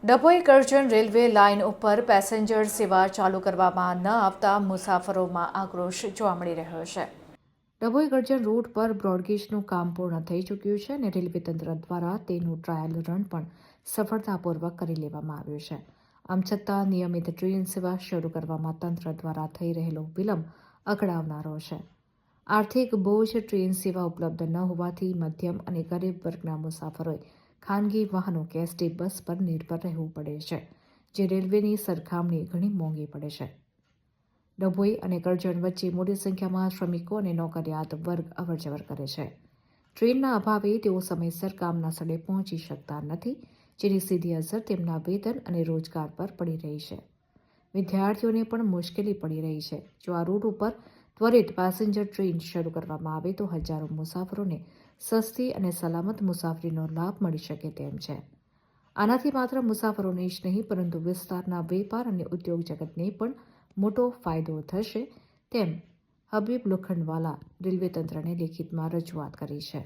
Dabhoi Karjan railway line ઉપર passenger સેવા ચાલુ કરવામાં ન આવતા મુસાફરોમાં આક્રોશ જોવા મળી રહ્યો છે. ડભોઈ કરજણ રૂટ પર બ્રોડગેજનું કામ પૂર્ણ થઈ ચૂક્યું છે અને રેલવે તંત્ર દ્વારા તેનું ટ્રાયલ રન પણ સફળતાપૂર્વક કરી લેવામાં આવ્યું છે. આમ છતાં નિયમિત ટ્રેન સેવા શરૂ કરવામાં તંત્ર દ્વારા થઈ રહેલો વિલંબ અકળાવનારો છે. આર્થિક બોજ ટ્રેન સેવા ઉપલબ્ધ ન હોવાથી મધ્યમ અને ગરીબ વર્ગના મુસાફરોએ ખાનગી વાહનો કે એસટી બસ પર નિર્ભર રહેવું પડે છે, જે રેલવેની સરખામણીએ ઘણી મોંઘી પડે છે. ડભોઈ અને કરજણ વચ્ચે મોટી સંખ્યામાં શ્રમિકો અને નોકરિયાત વર્ગ અવરજવર કરે છે. ટ્રેનના અભાવે તેઓ સમયસર કામના સ્થળે પહોંચી શકતા નથી, જેની સીધી અસર તેમના વેતન અને રોજગાર પર પડી રહી છે. વિદ્યાર્થીઓને પણ મુશ્કેલી પડી રહી છે. જો આ રૂટ ઉપર ત્વરિત પેસેન્જર ટ્રેન શરૂ કરવામાં આવે તો હજારો મુસાફરોને સસ્તી અને સલામત મુસાફરીનો લાભ મળી શકે તેમ છે. આનાથી માત્ર મુસાફરોને જ નહીં પરંતુ વિસ્તારના વેપાર અને ઉદ્યોગ જગતને પણ મોટો ફાયદો થશે તેમ હબીબ લોખંડવાલા રેલવે તંત્રને લેખિતમાં રજૂઆત કરી છે.